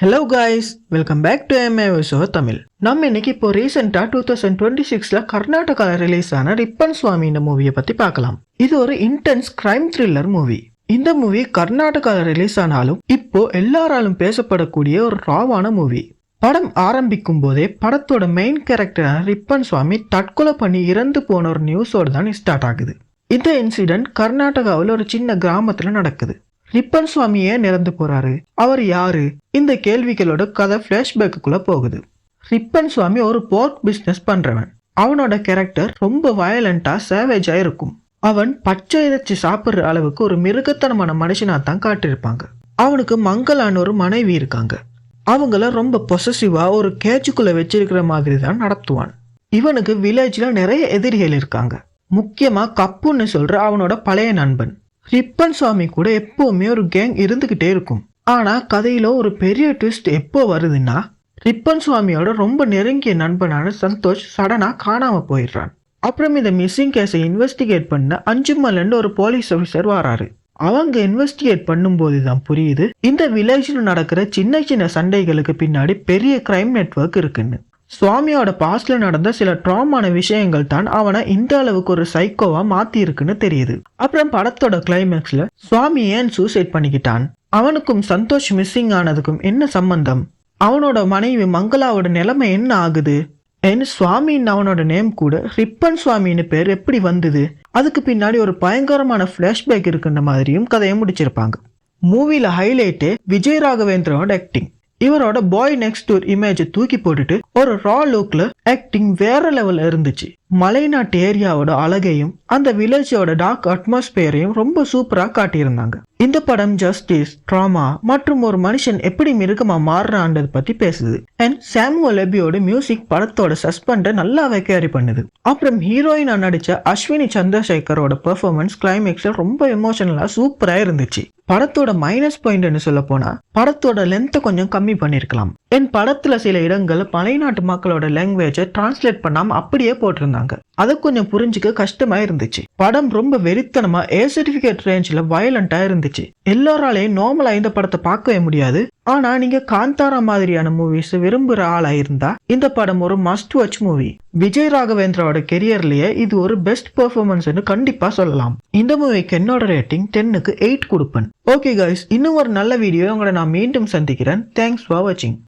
Hello guys, welcome back to MAVSO Tamil. நம்ம இன்னைக்கு இப்போ ரீசெண்டா 2026ல கர்நாடகால ரிலீஸ் ஆன ரிப்பன் சுவாமி இந்த மூவியை பத்தி பார்க்கலாம். இது ஒரு இன்டென்ஸ் கிரைம் த்ரில்லர் மூவி. இந்த மூவி கர்நாடகால ரிலீஸ் ஆனாலும் இப்போ எல்லாராலும் பேசப்படக்கூடிய ஒரு ராவான மூவி. படம் ஆரம்பிக்கும் போதே படத்தோட மெயின் கேரக்டரான ரிப்பன் சுவாமி தற்கொலை பண்ணி இறந்து போன ஒரு நியூஸோடு தான் ஸ்டார்ட் ஆகுது. இந்த இன்சிடென்ட் கர்நாடகாவில் ஒரு சின்ன கிராமத்துல நடக்குது. ரிப்பன் சுவாமி ஏன் இறந்து போறாரு, அவர் யாரு, இந்த கேள்விகளோட கதை பிளாஷ்பேக்குள்ள போகுது. ரிப்பன் சுவாமி ஒரு போர்க் பிசினஸ் பண்றவன். அவனோட கேரக்டர் ரொம்ப வயலண்டா சேவேஜா இருக்கும். அவன் பச்சை இறைச்சி சாப்பிடுற அளவுக்கு ஒரு மிருகத்தனமான மனுஷனா தான் காட்டியிருப்பாங்க. அவனுக்கு மங்களான ஒரு மனைவி இருக்காங்க. அவங்கள ரொம்ப பொசசிவா ஒரு கேஜுக்குள்ள வச்சிருக்கிற மாதிரி தான் நடத்துவான். இவனுக்கு வில்லேஜ்ல நிறைய எதிரிகள் இருக்காங்க. முக்கியமா கப்புன்னு சொல்ற அவனோட பழைய நண்பன். ரிப்பன் சுவாமி கூட எப்பவுமே ஒரு கேங் இருந்துகிட்டே இருக்கும். ஆனா கதையில ஒரு பெரிய ட்விஸ்ட் எப்போ வருதுன்னா, ரிப்பன் சுவாமியோட ரொம்ப நெருங்கிய நண்பனான சந்தோஷ் சடனா காணாம போயிடுறான். அப்புறம் இந்த மிஸ்ஸிங் கேஸை இன்வெஸ்டிகேட் பண்ண அஞ்சுமல்னு ஒரு போலீஸ் ஆஃபீஸர் வராரு. அவங்க இன்வெஸ்டிகேட் பண்ணும்போது தான் புரியுது, இந்த வில்லேஜ்ல நடக்கிற சின்ன சின்ன சண்டைகளுக்கு பின்னாடி பெரிய கிரைம் நெட்வொர்க் இருக்குன்னு. சுவாமியோட பாஸ்ட்ல நடந்த சில ட்ராமான விஷயங்கள் தான் அவனை இந்த அளவுக்கு ஒரு சைக்கோவா மாத்தி இருக்குன்னு தெரியுது. அப்புறம் படத்தோட கிளைமேக்ஸ்ல சுவாமி ஏன் சூசைட் பண்ணிக்கிட்டான், அவனுக்கும் சந்தோஷ் மிஸ்ஸிங் ஆனதுக்கும் என்ன சம்பந்தம், அவனோட மனைவி மங்களாவோட நிலைமை என்ன ஆகுது, சுவாமின்னு அவனோட நேம் கூட ரிப்பன் சுவாமின்னு பேர் எப்படி வந்தது, அதுக்கு பின்னாடி ஒரு பயங்கரமான பிளாஷ்பேக் இருக்குன்ற மாதிரியும் கதையை முடிச்சிருப்பாங்க. மூவில ஹைலைட்டே விஜய் ராகவேந்திரோட ஆக்டிங். இவரோட பாய் நெக்ஸ்ட் டோர் இமேஜை தூக்கி போட்டுட்டு ஒரு ரா லுக்ல ஆக்டிங் வேற லெவல்ல இருந்துச்சு. மலைநாட்டு ஏரியாவோட அழகையும் அந்த வில்லேஜோட டார்க் அட்மாஸ்பியரையும் ரொம்ப சூப்பரா காட்டியிருந்தாங்க. இந்த படம் ஜஸ்டிஸ், ட்ராமா மற்றும் ஒரு மனுஷன் எப்படி மிருகமா மாறுறான்றது பத்தி பேசுது. அண்ட் சாமுவல் எபியோட மியூசிக் படத்தோட சஸ்பெண்டை நல்லாவே கேரி பண்ணுது. அப்புறம் ஹீரோயினா நடிச்ச அஸ்வினி சந்திரசேகரோட பெர்ஃபார்மன்ஸ் கிளைமேக்ஸ்ல ரொம்ப எமோஷனலா சூப்பரா இருந்துச்சு. படத்தோட மைனஸ் பாயிண்ட்னு சொல்ல போனா படத்தோட லென்த்தை கொஞ்சம் கம்மி பண்ணிருக்கலாம். என் படத்துல சில இடங்கள் மலைநாட்டு மக்களோட லாங்குவேஜை டிரான்ஸ்லேட் பண்ணாம அப்படியே போட்டிருந்தாங்க. அதை கொஞ்சம் புரிஞ்சுக்க கஷ்டமா இருந்துச்சு. படம் ரொம்ப வெறித்தனமா ஏ சர்டிபிகேட் ரேஞ்சில் வயலண்டா இருந்துச்சு. எல்லாராலையும் நார்மலா இந்த படத்தை பார்க்கவே முடியாது. ஆனா நீங்க காந்தாரா மாதிரியான மூவிஸ் விரும்புற ஆளா இருந்தா இந்த படம் ஒரு மஸ்ட் வாட்ச் மூவி. விஜய் ராகவேந்திராவோட கெரியர்லயே இது ஒரு பெஸ்ட் பெர்ஃபார்மன்ஸ் கண்டிப்பா சொல்லலாம். இந்த மூவிக்கு என்னோட ரேட்டிங் 10க்கு 8 கொடுப்பேன். ஓகே கைஸ், இன்னும் ஒரு நல்ல வீடியோ உங்களை நான் மீண்டும் சந்திக்கிறேன். தேங்க்ஸ் ஃபார் வாட்சிங்.